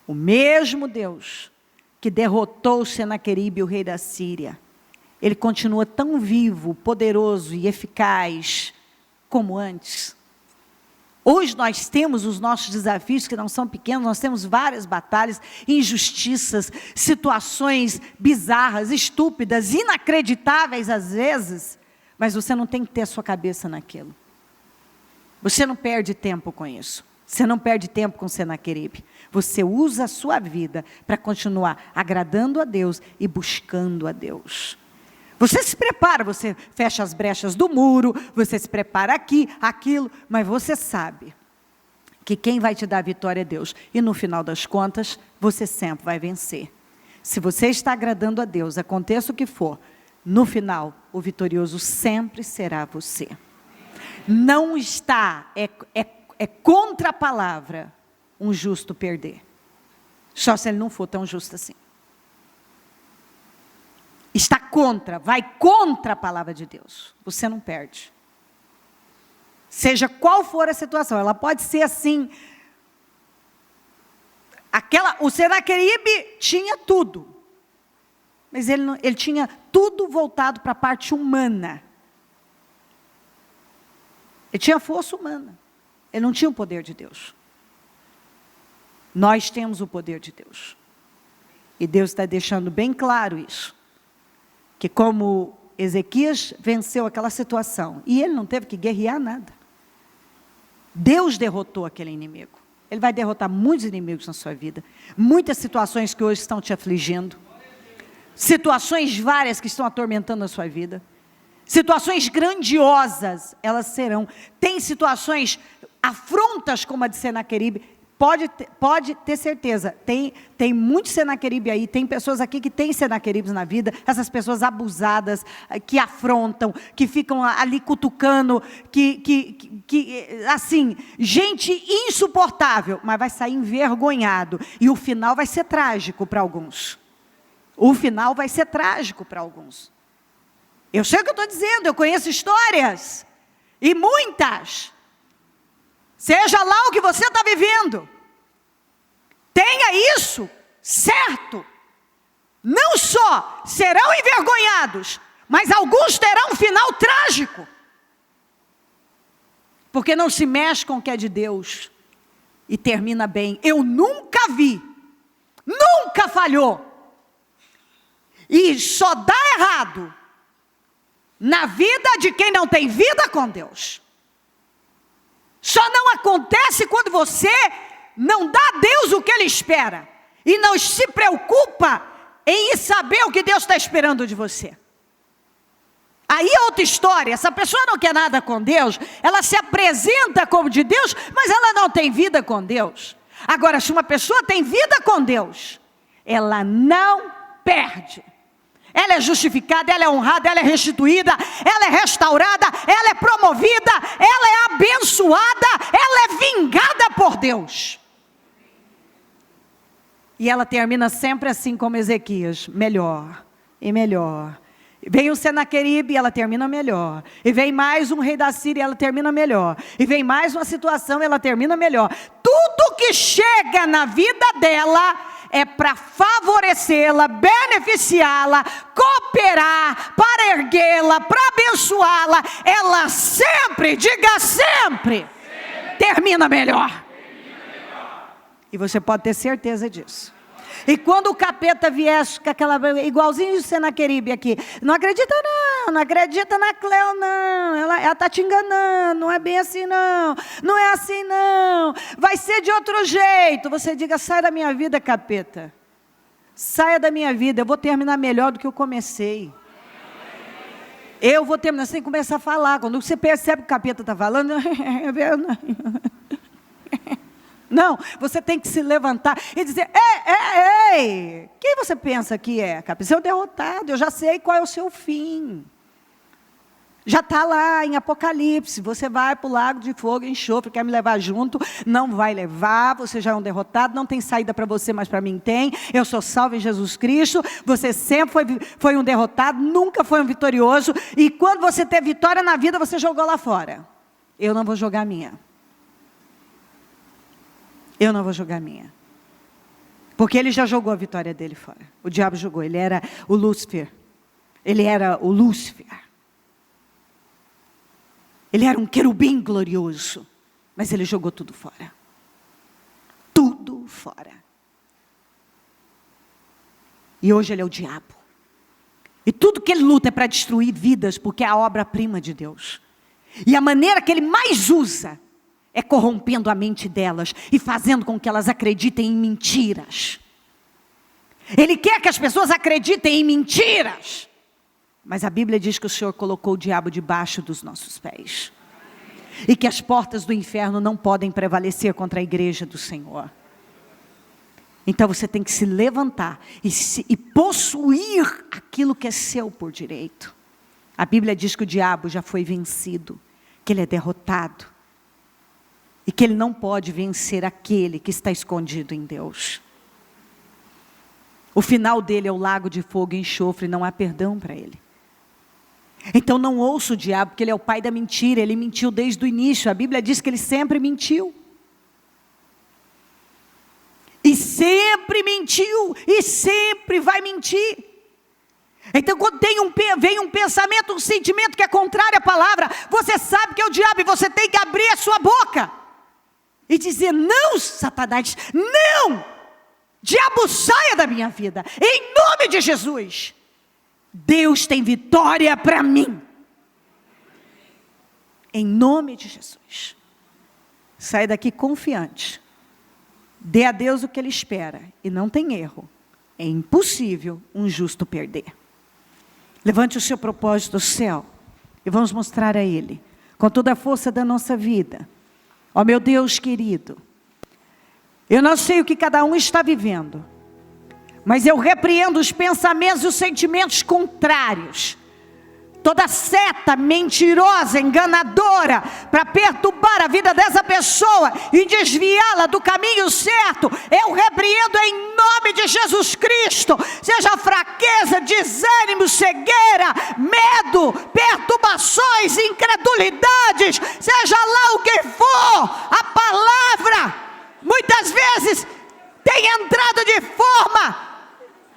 o mesmo Deus que derrotou Senaqueribe, o rei da Síria, ele continua tão vivo, poderoso e eficaz como antes. Hoje nós temos os nossos desafios que não são pequenos, nós temos várias batalhas, injustiças, situações bizarras, estúpidas, inacreditáveis às vezes, mas você não tem que ter a sua cabeça naquilo. Você não perde tempo com isso. Você não perde tempo com Senaqueribe. Você usa a sua vida para continuar agradando a Deus e buscando a Deus. Você se prepara, você fecha as brechas do muro, você se prepara aqui, aquilo, mas você sabe que quem vai te dar a vitória é Deus. E no final das contas, você sempre vai vencer. Se você está agradando a Deus, aconteça o que for, no final, o vitorioso sempre será você. Não está, é contra a palavra, um justo perder. Só se ele não for tão justo assim. Está contra, vai contra a palavra de Deus. Você não perde. Seja qual for a situação, ela pode ser assim. O Senaqueribe tinha tudo. Mas ele tinha tudo voltado para a parte humana. Ele tinha força humana. Ele não tinha o poder de Deus. Nós temos o poder de Deus. E Deus está deixando bem claro isso. Que como Ezequias venceu aquela situação, e ele não teve que guerrear nada. Deus derrotou aquele inimigo. Ele vai derrotar muitos inimigos na sua vida. Muitas situações que hoje estão te afligindo. Situações várias que estão atormentando a sua vida. Situações grandiosas, elas serão. Tem situações, afrontas como a de Senaqueribe. Pode ter certeza, tem muito Senaqueribe aí, tem pessoas aqui que têm Senaqueribes na vida, essas pessoas abusadas, que afrontam, que ficam ali cutucando, assim, gente insuportável, mas vai sair envergonhado, e o final vai ser trágico para alguns. O final vai ser trágico para alguns. Eu sei o que eu estou dizendo, eu conheço histórias, e muitas. Seja lá o que você está vivendo, tenha isso certo. Não só serão envergonhados, mas alguns terão um final trágico. Porque não se mexe com o que é de Deus e termina bem. Eu nunca vi, nunca falhou. E só dá errado na vida de quem não tem vida com Deus. Só não acontece quando você não dá a Deus o que Ele espera. E não se preocupa em saber o que Deus está esperando de você. Aí é outra história. Essa pessoa não quer nada com Deus. Ela se apresenta como de Deus, mas ela não tem vida com Deus. Agora, se uma pessoa tem vida com Deus, ela não perde. Ela é justificada, ela é honrada, ela é restituída, ela é restaurada, ela é promovida, ela é abençoada, ela é vingada por Deus. E ela termina sempre assim como Ezequias, melhor e melhor. Vem o Senaqueribe e ela termina melhor. E vem mais um rei da Síria e ela termina melhor. E vem mais uma situação e ela termina melhor. Tudo que chega na vida dela é para favorecê-la, beneficiá-la, cooperar, para erguê-la, para abençoá-la. Ela sempre, diga sempre, termina melhor. E você pode ter certeza disso. E quando o capeta vier com aquela, igualzinho de Senaqueribe aqui, não acredita não acredita na Cleo não, ela está te enganando, não é bem assim não, não é assim não, vai ser de outro jeito. Você diga, sai da minha vida, capeta. saia da minha vida, eu vou terminar melhor do que eu comecei. Eu vou terminar, você tem que começar a falar. Quando você percebe que o capeta está falando, não, você tem que se levantar e dizer, ei, quem você pensa que é? Capeta, você é o derrotado, eu já sei qual é o seu fim. Já está lá em Apocalipse, você vai para o lago de fogo e enxofre, quer me levar junto? Não vai levar, você já é um derrotado, não tem saída para você, mas para mim tem. Eu sou salvo em Jesus Cristo, você sempre foi um derrotado, nunca foi um vitorioso, e quando você ter vitória na vida, você jogou lá fora. Eu não vou jogar a minha. Eu não vou jogar a minha. Porque ele já jogou a vitória dele fora. O diabo jogou, ele era o Lúcifer. Ele era o Lúcifer. Ele era um querubim glorioso, mas ele jogou tudo fora. Tudo fora. E hoje ele é o diabo. E tudo que ele luta é para destruir vidas, porque é a obra-prima de Deus. E a maneira que ele mais usa é corrompendo a mente delas e fazendo com que elas acreditem em mentiras. Ele quer que as pessoas acreditem em mentiras. Mas a Bíblia diz que o Senhor colocou o diabo debaixo dos nossos pés. E que as portas do inferno não podem prevalecer contra a igreja do Senhor. Então você tem que se levantar e possuir aquilo que é seu por direito. A Bíblia diz que o diabo já foi vencido, que ele é derrotado. E que ele não pode vencer aquele que está escondido em Deus. O final dele é o lago de fogo e enxofre, não há perdão para ele. Então não ouça o diabo, porque ele é o pai da mentira, ele mentiu desde o início, a Bíblia diz que ele sempre mentiu. E sempre mentiu, e sempre vai mentir. Então quando vem um pensamento, um sentimento que é contrário à palavra, você sabe que é o diabo e você tem que abrir a sua boca. E dizer, não Satanás, não! Diabo, saia da minha vida, em nome de Jesus. Deus tem vitória para mim. Em nome de Jesus. Saia daqui confiante. Dê a Deus o que Ele espera. E não tem erro. É impossível um justo perder. Levante o seu propósito ao céu. E vamos mostrar a Ele. Com toda a força da nossa vida. Ó meu Deus querido. Eu não sei o que cada um está vivendo. Mas eu repreendo os pensamentos e os sentimentos contrários. Toda seta mentirosa, enganadora, para perturbar a vida dessa pessoa e desviá-la do caminho certo, eu repreendo em nome de Jesus Cristo. Seja fraqueza, desânimo, cegueira, medo, perturbações, incredulidades, seja lá o que for, a palavra, muitas vezes, tem entrado de forma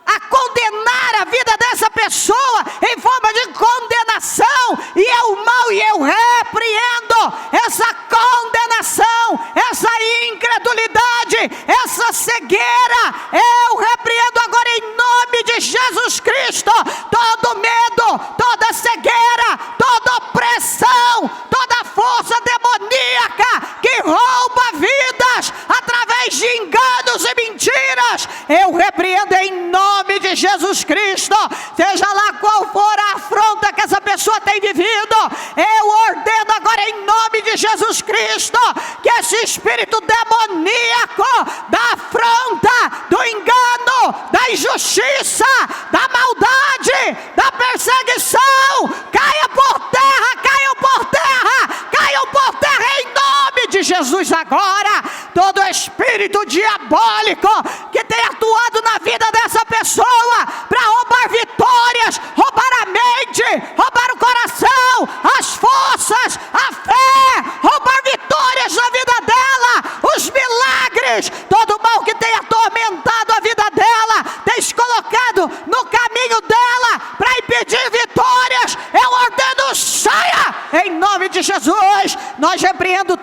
a condenar a vida dessa pessoa em forma de condenação, e é o mal, e eu repreendo essa condenação, essa incredulidade, essa cegueira. Eu repreendo agora em nome de Jesus Cristo todo medo, toda cegueira, toda opressão, toda força demoníaca que rouba vidas através de enganos e mentiras. Eu repreendo em nome de Jesus Cristo, seja lá qual for a afronta que essa pessoa tem vivido, eu ordeno agora em nome de Jesus Cristo, que esse espírito demoníaco, da afronta, do engano, da injustiça, da maldade, da perseguição, caiam por terra, caiam por terra, caiam por terra em nome de Jesus agora. Todo espírito diabólico que tem atuado na vida dessa pessoa para roubar vitórias, roubar a mente, roubar o coração, as forças, a fé, roubar vitórias na vida dela, os milagres, todo o mal que tem atormentado a vida dela, tem se colocado no caminho dela para impedir vitórias, eu ordeno, saia em nome de Jesus. Nós repreendo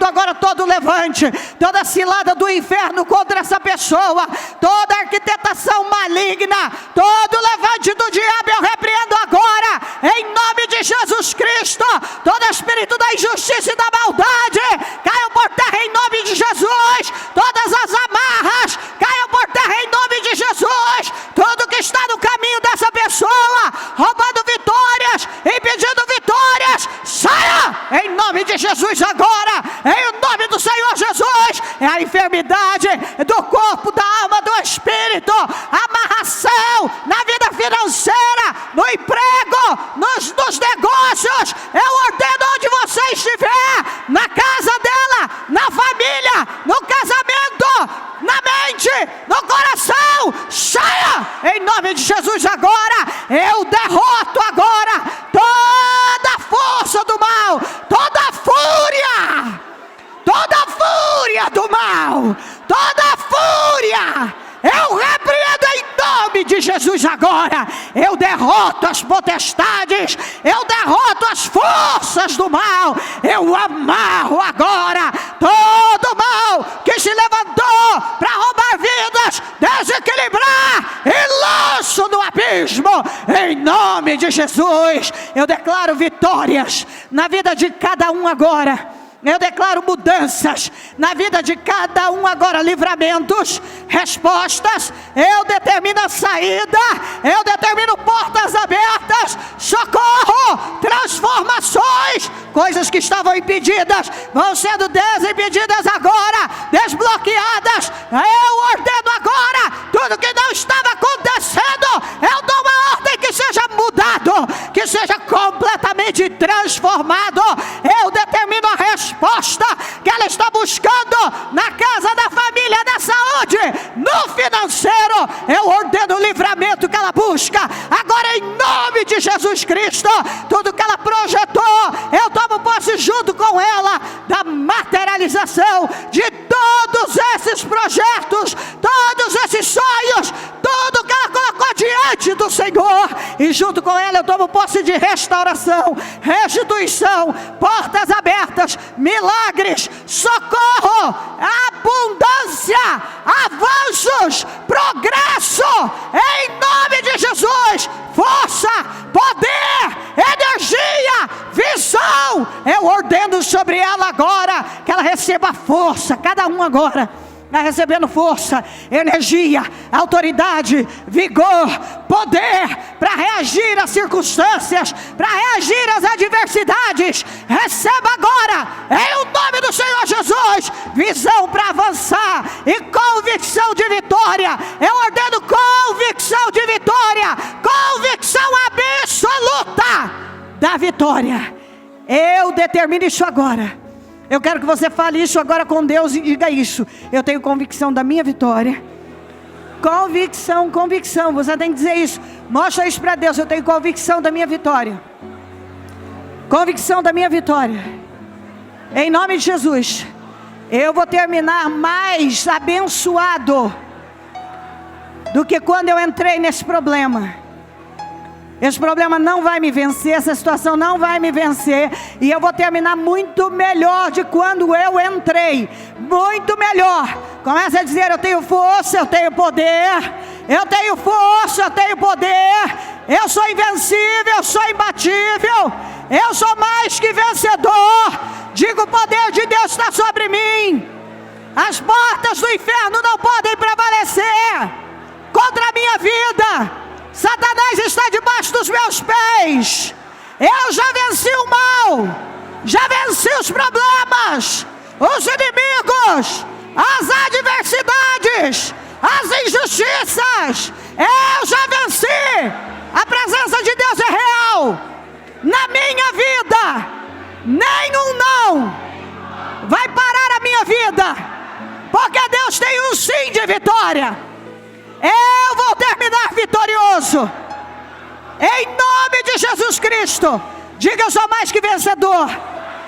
agora todo levante, toda cilada do inferno contra essa pessoa, toda arquitetação maligna, todo levante do diabo eu repreendo agora em nome de Jesus Cristo. Todo espírito da injustiça e da maldade caiam por terra em nome de Jesus. Todas as amarras caiam por terra em nome de Jesus. enfermidade do corpo, da alma, do espírito, amarração na vida financeira, no emprego, nos negócios. Eu ordeno onde você estiver, na casa dela, na família, no casamento, na mente, no coração, saia em nome de Jesus agora. Eu derroto agora toda a força do mal, toda a fúria do mal, toda a fúria. Eu repreendo em nome de Jesus agora. Eu derroto as potestades, eu derroto as forças do mal. Eu amarro agora todo mal que se levantou para roubar vidas, desequilibrar e lanço no abismo. Em nome de Jesus, eu declaro vitórias na vida de cada um agora. Eu declaro mudanças na vida de cada um agora, livramentos, respostas. Eu determino a saída, eu determino portas abertas, socorro, transformações. Coisas que estavam impedidas vão sendo desimpedidas agora, desbloqueadas. Eu ordeno agora tudo que não estava acontecendo. Eu dou uma ordem que seja mudado, que seja completamente transformado. Eu determino a resposta que ela está buscando na casa, da família, da saúde, no financeiro. Eu ordeno o livramento que ela busca agora em nome de Jesus Cristo. Tudo que ela projetou, eu tomo posse junto com ela da materialização de todos esses projetos, todos esses sonhos, tudo que ela colocou diante do Senhor. E junto com ela eu tomo posse de restauração, restituição, portas abertas, milagres, socorro, abundância, avanços, progresso, em nome de Jesus. Força, poder, energia, visão. Eu ordeno sobre ela agora que ela receba força, cada um agora está recebendo força, energia, autoridade, vigor, poder para reagir às circunstâncias, para reagir às adversidades. Receba agora, em o nome do Senhor Jesus, visão para avançar e convicção de vitória. Eu ordeno convicção de vitória, convicção absoluta da vitória. Eu determino isso agora. Eu quero que você fale isso agora com Deus e diga isso. Eu tenho convicção da minha vitória. Convicção, convicção. Você tem que dizer isso. Mostra isso para Deus. Eu tenho convicção da minha vitória. Convicção da minha vitória. Em nome de Jesus. Eu vou terminar mais abençoado do que quando eu entrei nesse problema. Esse problema não vai me vencer, essa situação não vai me vencer. E eu vou terminar muito melhor de quando eu entrei. Muito melhor. Começa a dizer, eu tenho força, eu tenho poder. Eu tenho força, eu tenho poder. Eu sou invencível, eu sou imbatível. Eu sou mais que vencedor. Digo, o poder de Deus está sobre mim. As portas do inferno não podem prevalecer contra a minha vida. Satanás está debaixo dos meus pés. Eu já venci o mal, já venci os problemas, os inimigos, as adversidades, as injustiças. Eu já venci. A presença de Deus é real na minha vida. Nenhum não vai parar a minha vida, porque Deus tem um sim de vitória. Eu vou terminar vitorioso, em nome de Jesus Cristo. Diga, eu sou mais que vencedor.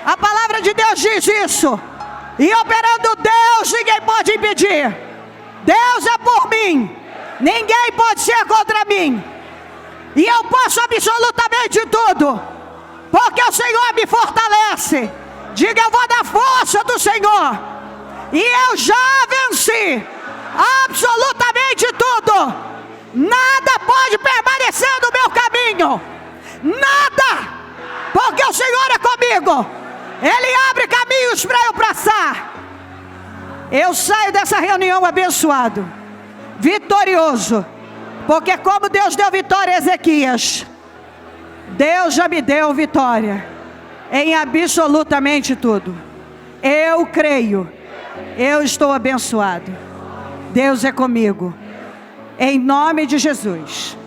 A palavra de Deus diz isso. E operando Deus, ninguém pode impedir. Deus é por mim, ninguém pode ser contra mim. E eu posso absolutamente tudo, porque o Senhor me fortalece. Diga, eu vou dar força do Senhor. E eu já venci absolutamente tudo. Nada pode permanecer no meu caminho. Nada. Porque o Senhor é comigo. Ele abre caminhos para eu passar. Eu saio dessa reunião abençoado, vitorioso. Porque como Deus deu vitória a Ezequias, Deus já me deu vitória em absolutamente tudo. Eu creio Eu estou abençoado. Deus é comigo. Em nome de Jesus.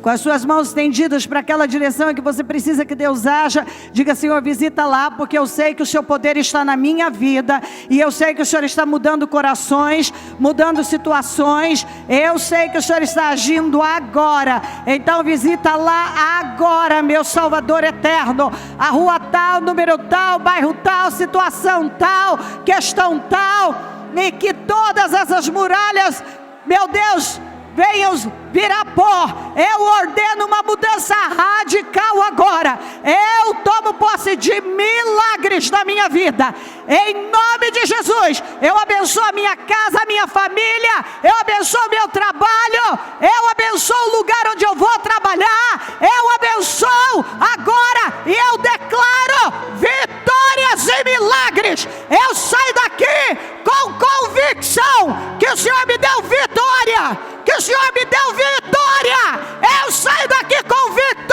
Com as suas mãos estendidas para aquela direção em que você precisa que Deus haja, diga: Senhor, visita lá, porque eu sei que o seu poder está na minha vida, e eu sei que o Senhor está mudando corações, mudando situações, eu sei que o Senhor está agindo agora. Então visita lá agora, meu Salvador eterno, a rua tal, número tal, bairro tal, situação tal, questão tal, e que todas essas muralhas, meu Deus, venham virar pó. Eu ordeno uma mudança radical agora. Eu tomo posse de milagres na minha vida. Em nome de Jesus. Eu abençoo a minha casa, a minha família. Eu abençoo o meu trabalho. Eu abençoo o lugar onde eu vou trabalhar. Eu abençoo agora. E eu declaro vitórias e milagres. Eu saio daqui com convicção que o Senhor me deu vitória. Que o Senhor me deu vitória. Eu saio daqui convicto.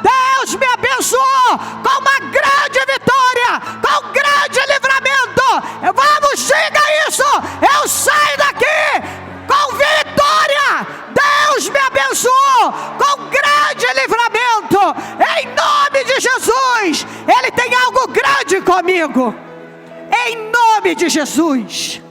Deus me abençoou com uma grande vitória, com um grande livramento. Vamos, diga isso. Eu saio daqui com vitória. Deus me abençoou com um grande livramento. Em nome de Jesus. Ele tem algo grande comigo. Em nome de Jesus.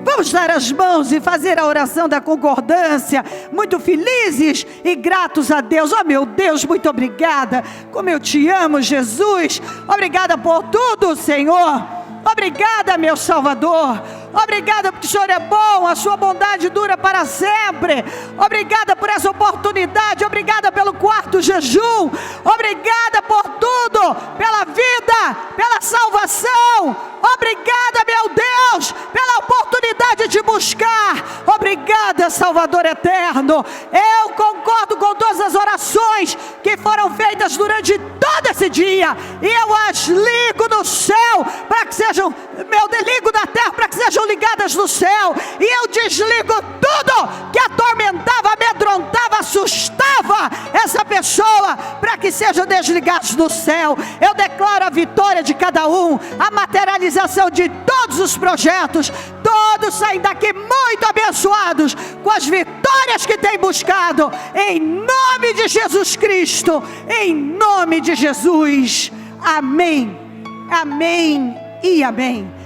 Vamos dar as mãos e fazer a oração da concordância, muito felizes e gratos a Deus. Oh meu Deus, muito obrigada, como eu te amo, Jesus. Obrigada por tudo, Senhor. Obrigada, meu Salvador. Obrigada porque o Senhor é bom, a sua bondade dura para sempre. Obrigada por essa oportunidade, obrigada pelo quarto jejum, obrigada por tudo, pela vida, pela salvação. Obrigada, meu Deus, pela oportunidade de buscar. Obrigada, Salvador eterno. Eu concordo com todas as orações que foram feitas durante todo esse dia, e eu as ligo no céu para que sejam, meu Deus, ligo na terra para que sejam ligadas no céu, e eu desligo tudo que atormentava, amedrontava, assustava essa pessoa, para que sejam desligados no céu. Eu declaro a vitória de cada um, a materialização de todos os projetos. Todos saem daqui muito abençoados, com as vitórias que têm buscado, em nome de Jesus Cristo, em nome de Jesus. Amém, amém e amém.